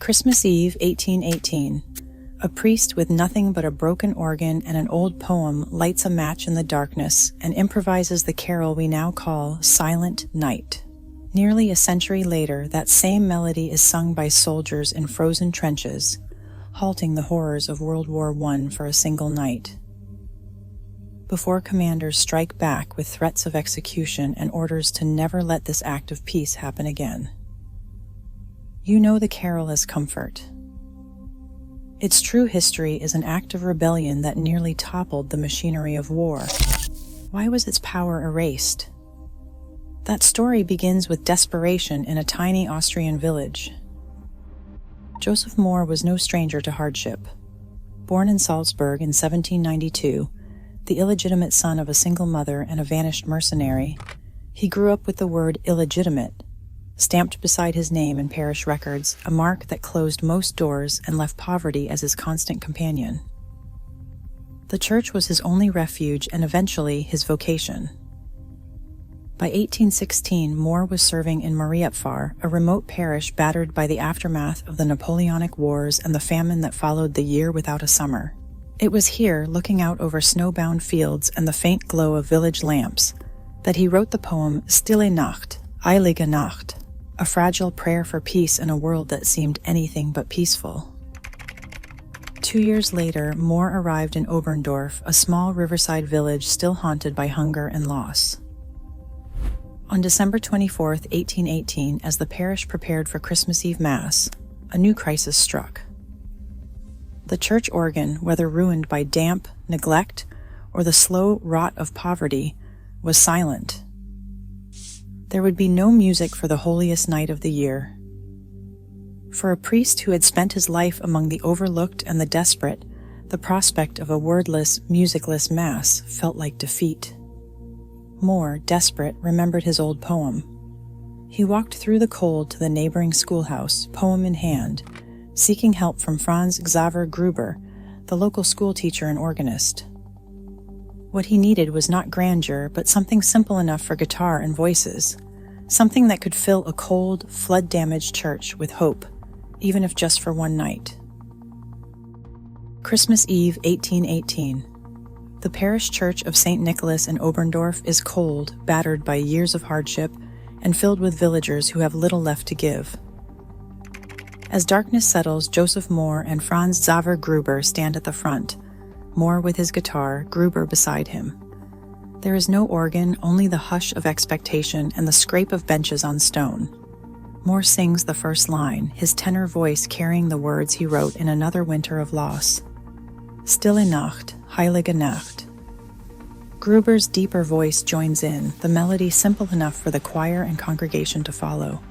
Christmas Eve, 1818. A priest with nothing but a broken organ and an old poem lights a match in the darkness and improvises the carol we now call Silent Night. Nearly a century later, that same melody is sung by soldiers in frozen trenches, halting the horrors of World War I for a single night. Before commanders strike back with threats of execution and orders to never let this act of peace happen again. You know the carol as comfort. Its true history is an act of rebellion that nearly toppled the machinery of war. Why was its power erased? That story begins with desperation in a tiny Austrian village. Joseph Mohr was no stranger to hardship. Born in Salzburg in 1792, the illegitimate son of a single mother and a vanished mercenary, he grew up with the word illegitimate stamped beside his name in parish records, a mark that closed most doors and left poverty as his constant companion. The church was his only refuge and eventually his vocation. By 1816, Mohr was serving in Mariapfarr, a remote parish battered by the aftermath of the Napoleonic Wars and the famine that followed the year without a summer. It was here, looking out over snowbound fields and the faint glow of village lamps, that he wrote the poem Stille Nacht, Heilige Nacht, a fragile prayer for peace in a world that seemed anything but peaceful. 2 years later, Mohr arrived in Oberndorf, a small riverside village still haunted by hunger and loss. On December 24, 1818, as the parish prepared for Christmas Eve Mass, a new crisis struck. The church organ, whether ruined by damp, neglect, or the slow rot of poverty, was silent. There would be no music for the holiest night of the year. For a priest who had spent his life among the overlooked and the desperate, the prospect of a wordless, musicless Mass felt like defeat. Mohr, desperate, remembered his old poem. He walked through the cold to the neighboring schoolhouse, poem in hand, seeking help from Franz Xaver Gruber, the local schoolteacher and organist. What he needed was not grandeur, but something simple enough for guitar and voices, something that could fill a cold, flood-damaged church with hope, even if just for one night. Christmas Eve, 1818. The parish church of St. Nicholas in Oberndorf is cold, battered by years of hardship, and filled with villagers who have little left to give. As darkness settles, Joseph Mohr and Franz Xaver Gruber stand at the front, Mohr with his guitar, Gruber beside him. There is no organ, only the hush of expectation and the scrape of benches on stone. Mohr sings the first line, his tenor voice carrying the words he wrote in another winter of loss. Stille Nacht, Heilige Nacht. Gruber's deeper voice joins in, the melody simple enough for the choir and congregation to follow.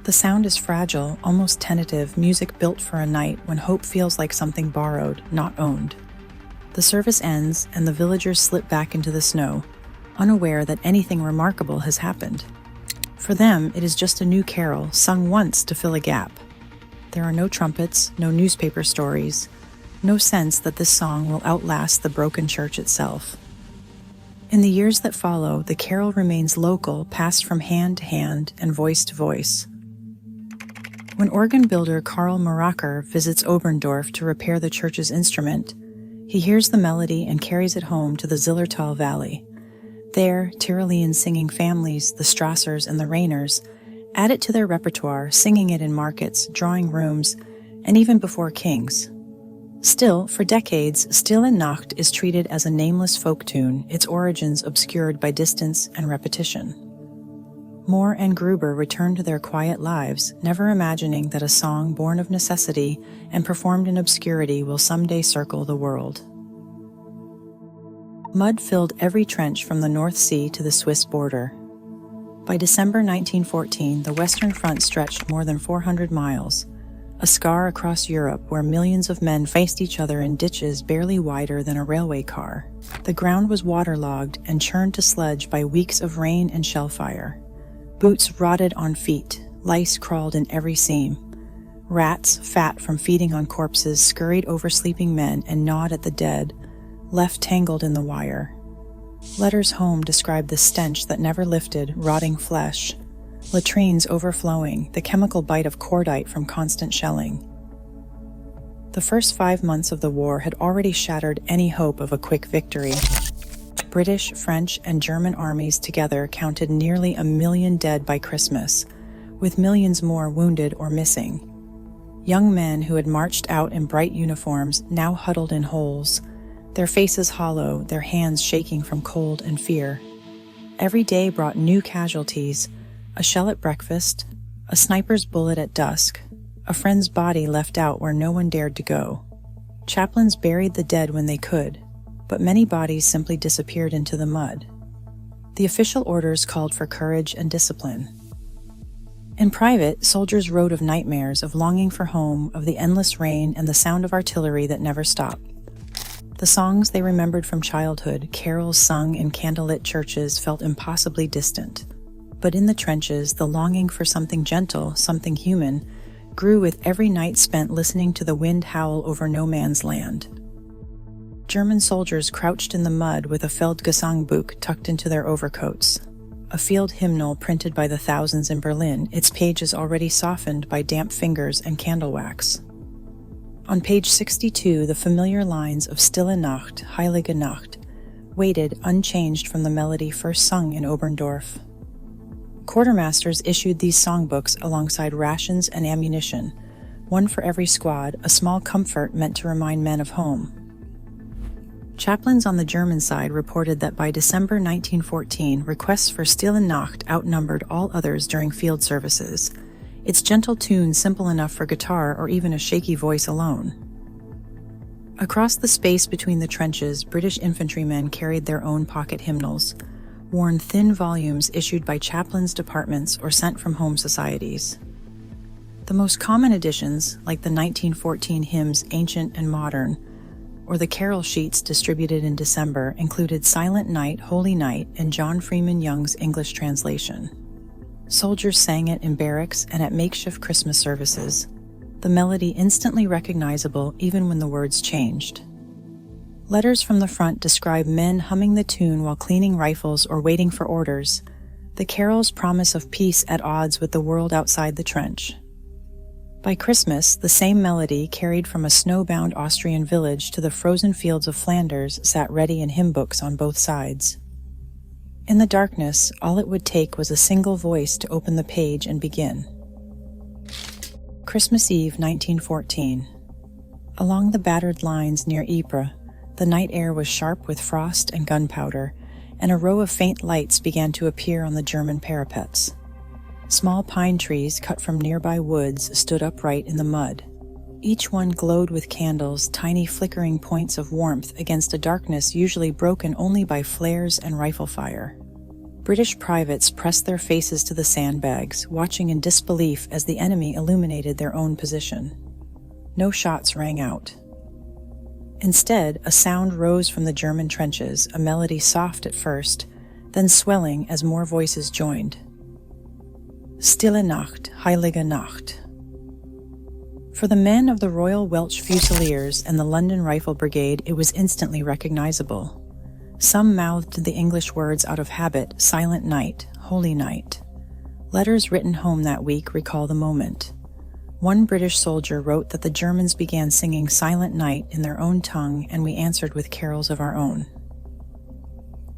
The sound is fragile, almost tentative, music built for a night when hope feels like something borrowed, not owned. The service ends, and the villagers slip back into the snow, unaware that anything remarkable has happened. For them, it is just a new carol, sung once to fill a gap. There are no trumpets, no newspaper stories, no sense that this song will outlast the broken church itself. In the years that follow, the carol remains local, passed from hand to hand and voice to voice. When organ builder Karl Maracher visits Oberndorf to repair the church's instrument, he hears the melody and carries it home to the Zillertal Valley. There, Tyrolean singing families, the Strassers and the Rainers, add it to their repertoire, singing it in markets, drawing rooms, and even before kings. Still, for decades, Stille Nacht is treated as a nameless folk tune, its origins obscured by distance and repetition. Mohr and Gruber return to their quiet lives, never imagining that a song born of necessity and performed in obscurity will someday circle the world. Mud filled every trench from the North Sea to the Swiss border. By December 1914, the Western Front stretched more than 400 miles, a scar across Europe where millions of men faced each other in ditches barely wider than a railway car. The ground was waterlogged and churned to sludge by weeks of rain and shell fire. Boots rotted on feet, lice crawled in every seam. Rats, fat from feeding on corpses, scurried over sleeping men and gnawed at the dead, left tangled in the wire. Letters home described the stench that never lifted, rotting flesh, latrines overflowing, the chemical bite of cordite from constant shelling. The first 5 months of the war had already shattered any hope of a quick victory. British, French, and German armies together counted nearly 1 million dead by Christmas, with millions more wounded or missing. Young men who had marched out in bright uniforms now huddled in holes, their faces hollow, their hands shaking from cold and fear. Every day brought new casualties: a shell at breakfast, a sniper's bullet at dusk, a friend's body left out where no one dared to go. Chaplains buried the dead when they could, but many bodies simply disappeared into the mud. The official orders called for courage and discipline. In private, soldiers wrote of nightmares, of longing for home, of the endless rain and the sound of artillery that never stopped. The songs they remembered from childhood, carols sung in candlelit churches, felt impossibly distant. But in the trenches, the longing for something gentle, something human, grew with every night spent listening to the wind howl over no man's land. German soldiers crouched in the mud with a Feldgesangbuch tucked into their overcoats, a field hymnal printed by the thousands in Berlin, its pages already softened by damp fingers and candle wax. On page 62, the familiar lines of Stille Nacht, Heilige Nacht, waited unchanged from the melody first sung in Oberndorf. Quartermasters issued these songbooks alongside rations and ammunition, one for every squad, a small comfort meant to remind men of home. Chaplains on the German side reported that by December 1914, requests for Stille Nacht outnumbered all others during field services, its gentle tune simple enough for guitar or even a shaky voice alone. Across the space between the trenches, British infantrymen carried their own pocket hymnals, worn thin volumes issued by chaplains' departments or sent from home societies. The most common editions, like the 1914 hymns Ancient and Modern, or the carol sheets distributed in December, included Silent Night, Holy Night, and John Freeman Young's English translation. Soldiers sang it in barracks and at makeshift Christmas services, the melody instantly recognizable even when the words changed. Letters from the front describe men humming the tune while cleaning rifles or waiting for orders, the carol's promise of peace at odds with the world outside the trench. By Christmas, the same melody carried from a snowbound Austrian village to the frozen fields of Flanders sat ready in hymn books on both sides. In the darkness, all it would take was a single voice to open the page and begin. Christmas Eve, 1914. Along the battered lines near Ypres, the night air was sharp with frost and gunpowder, and a row of faint lights began to appear on the German parapets. Small pine trees cut from nearby woods stood upright in the mud. Each one glowed with candles, tiny flickering points of warmth against a darkness usually broken only by flares and rifle fire. British privates pressed their faces to the sandbags, watching in disbelief as the enemy illuminated their own position. No shots rang out. Instead, a sound rose from the German trenches, a melody soft at first, then swelling as more voices joined. Stille Nacht, Heilige Nacht. For the men of the Royal Welsh Fusiliers and the London Rifle Brigade, it was instantly recognizable. Some mouthed the English words out of habit: Silent Night, Holy Night. Letters written home that week recall the moment. One British soldier wrote that the Germans began singing Silent Night in their own tongue, and we answered with carols of our own.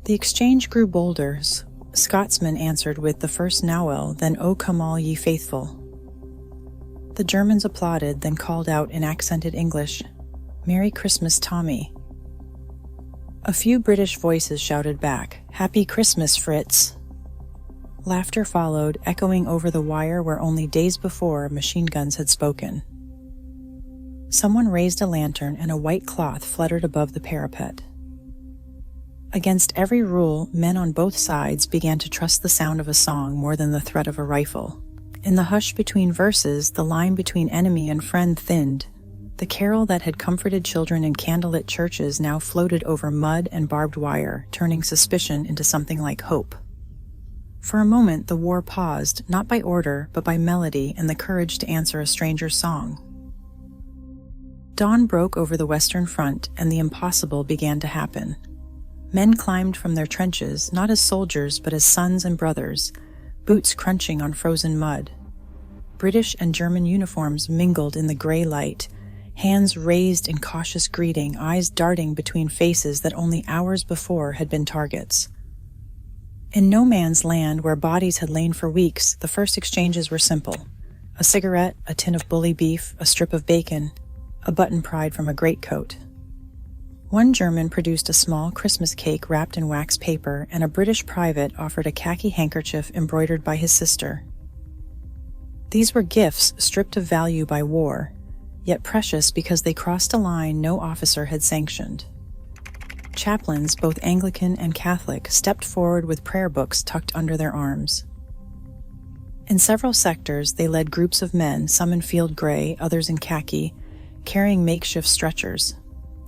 The exchange grew bolder. Scotsmen answered with the first Nowell, then O Come All Ye Faithful. The Germans applauded, then called out in accented English, Merry Christmas, Tommy. A few British voices shouted back, Happy Christmas, Fritz. Laughter followed, echoing over the wire where only days before machine guns had spoken. Someone raised a lantern and a white cloth fluttered above the parapet. Against every rule, men on both sides began to trust the sound of a song more than the threat of a rifle. In the hush between verses, the line between enemy and friend thinned. The carol that had comforted children in candlelit churches now floated over mud and barbed wire, turning suspicion into something like hope. For a moment, the war paused, not by order, but by melody and the courage to answer a stranger's song. Dawn broke over the Western Front, and the impossible began to happen. Men climbed from their trenches, not as soldiers but as sons and brothers, boots crunching on frozen mud. British and German uniforms mingled in the gray light, hands raised in cautious greeting, eyes darting between faces that only hours before had been targets. In no man's land, where bodies had lain for weeks, the first exchanges were simple. A cigarette, a tin of bully beef, a strip of bacon, a button pried from a greatcoat. One German produced a small Christmas cake wrapped in wax paper, and a British private offered a khaki handkerchief embroidered by his sister. These were gifts stripped of value by war, yet precious because they crossed a line no officer had sanctioned. Chaplains, both Anglican and Catholic, stepped forward with prayer books tucked under their arms. In several sectors, they led groups of men, some in field gray, others in khaki, carrying makeshift stretchers.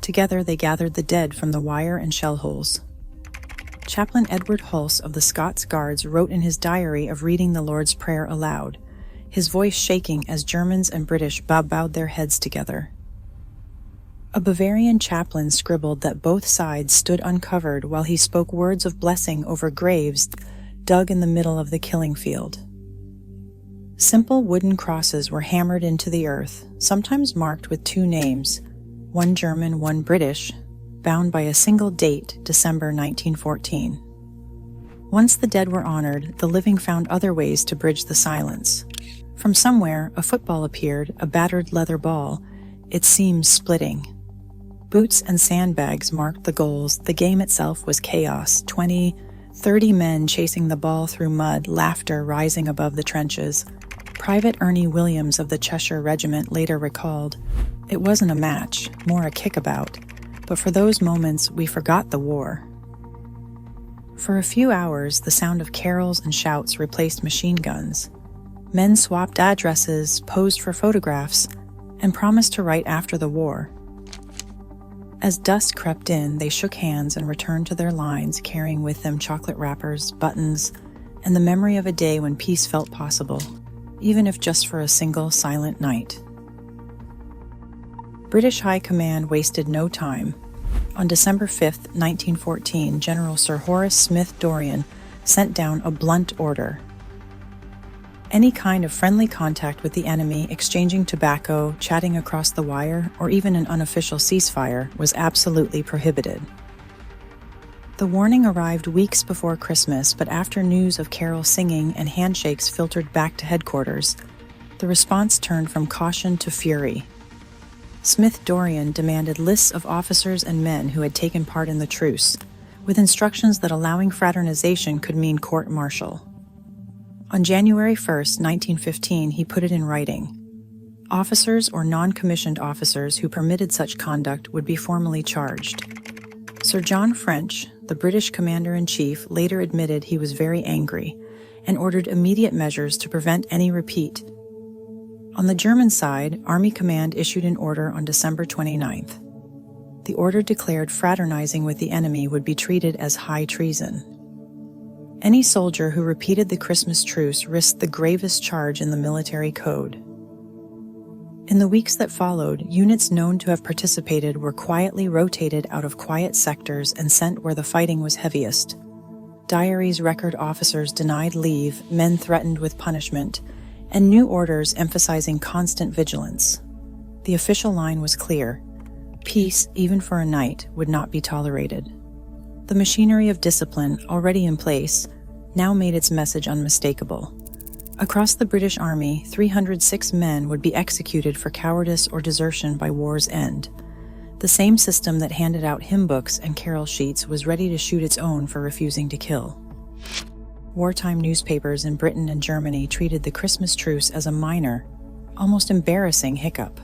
Together, they gathered the dead from the wire and shell holes. Chaplain Edward Hulse of the Scots Guards wrote in his diary of reading the Lord's Prayer aloud, his voice shaking as Germans and British bowed their heads together. A Bavarian chaplain scribbled that both sides stood uncovered while he spoke words of blessing over graves dug in the middle of the killing field. Simple wooden crosses were hammered into the earth, sometimes marked with two names, one German, one British, bound by a single date, December 1914. Once the dead were honored, the living found other ways to bridge the silence. From somewhere, a football appeared, a battered leather ball, its seams splitting. Boots and sandbags marked the goals. The game itself was chaos, 20, 30 men chasing the ball through mud, laughter rising above the trenches. Private Ernie Williams of the Cheshire Regiment later recalled, "It wasn't a match, more a kickabout, but for those moments we forgot the war." For a few hours, the sound of carols and shouts replaced machine guns. Men swapped addresses, posed for photographs, and promised to write after the war. As dusk crept in, they shook hands and returned to their lines, carrying with them chocolate wrappers, buttons, and the memory of a day when peace felt possible, even if just for a single silent night. British High Command wasted no time. On December 5, 1914, General Sir Horace Smith-Dorrien sent down a blunt order. Any kind of friendly contact with the enemy, exchanging tobacco, chatting across the wire, or even an unofficial ceasefire was absolutely prohibited. The warning arrived weeks before Christmas, but after news of carol singing and handshakes filtered back to headquarters, the response turned from caution to fury. Smith-Dorrien demanded lists of officers and men who had taken part in the truce, with instructions that allowing fraternization could mean court-martial. On January 1, 1915, he put it in writing. Officers or non-commissioned officers who permitted such conduct would be formally charged. Sir John French, the British commander-in-chief, later admitted he was very angry and ordered immediate measures to prevent any repeat. On the German side, Army Command issued an order on December 29th. The order declared fraternizing with the enemy would be treated as high treason. Any soldier who repeated the Christmas truce risked the gravest charge in the military code. In the weeks that followed, units known to have participated were quietly rotated out of quiet sectors and sent where the fighting was heaviest. Diaries record officers denied leave, men threatened with punishment, and new orders emphasizing constant vigilance. The official line was clear: peace, even for a night, would not be tolerated. The machinery of discipline, already in place, now made its message unmistakable. Across the British Army, 306 men would be executed for cowardice or desertion by war's end. The same system that handed out hymn books and carol sheets was ready to shoot its own for refusing to kill. Wartime newspapers in Britain and Germany treated the Christmas truce as a minor, almost embarrassing hiccup.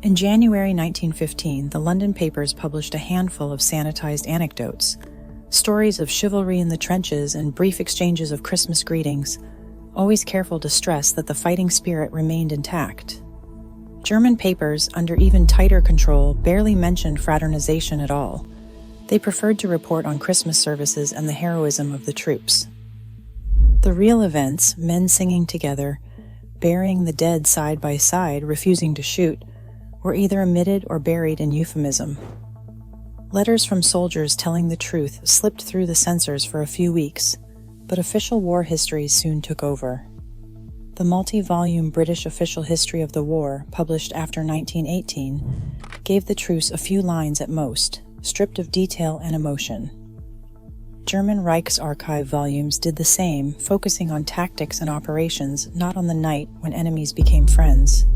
In January 1915, the London papers published a handful of sanitized anecdotes, stories of chivalry in the trenches and brief exchanges of Christmas greetings, always careful to stress that the fighting spirit remained intact. German papers, under even tighter control, barely mentioned fraternization at all. They preferred to report on Christmas services and the heroism of the troops. The real events, men singing together, burying the dead side by side, refusing to shoot, were either omitted or buried in euphemism. Letters from soldiers telling the truth slipped through the censors for a few weeks, but official war history soon took over. The multi-volume British Official History of the War, published after 1918, gave the truce a few lines at most, stripped of detail and emotion. German Reichsarchive volumes did the same, focusing on tactics and operations, not on the night when enemies became friends.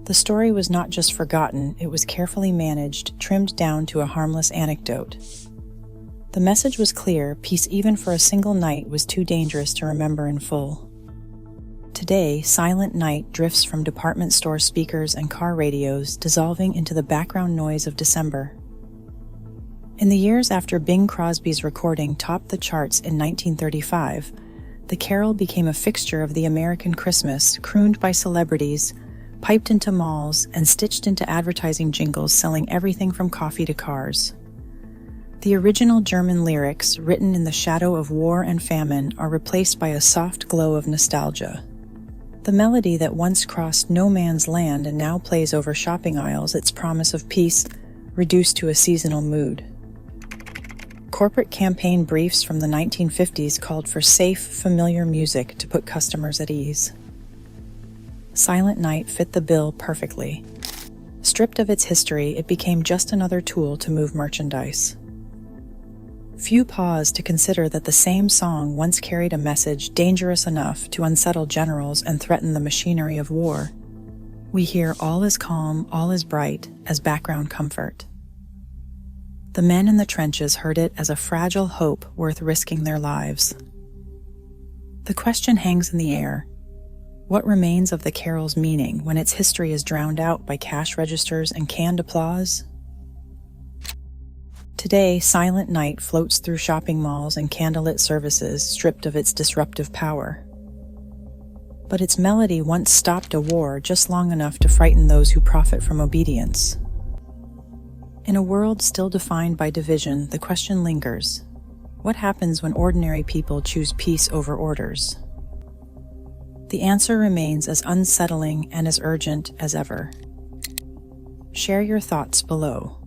The story was not just forgotten, it was carefully managed, trimmed down to a harmless anecdote. The message was clear: peace even for a single night was too dangerous to remember in full. Today, Silent Night drifts from department store speakers and car radios, dissolving into the background noise of December. In the years after Bing Crosby's recording topped the charts in 1935, the carol became a fixture of the American Christmas, crooned by celebrities, piped into malls, and stitched into advertising jingles selling everything from coffee to cars. The original German lyrics, written in the shadow of war and famine, are replaced by a soft glow of nostalgia. The melody that once crossed no man's land and now plays over shopping aisles, its promise of peace, reduced to a seasonal mood. Corporate campaign briefs from the 1950s called for safe, familiar music to put customers at ease. Silent Night fit the bill perfectly. Stripped of its history, it became just another tool to move merchandise. Few pause to consider that the same song once carried a message dangerous enough to unsettle generals and threaten the machinery of war. We hear "all is calm, all is bright" as background comfort. The men in the trenches heard it as a fragile hope worth risking their lives. The question hangs in the air: what remains of the carol's meaning when its history is drowned out by cash registers and canned applause? Today, Silent Night floats through shopping malls and candlelit services, stripped of its disruptive power. But its melody once stopped a war just long enough to frighten those who profit from obedience. In a world still defined by division, the question lingers: what happens when ordinary people choose peace over orders? The answer remains as unsettling and as urgent as ever. Share your thoughts below.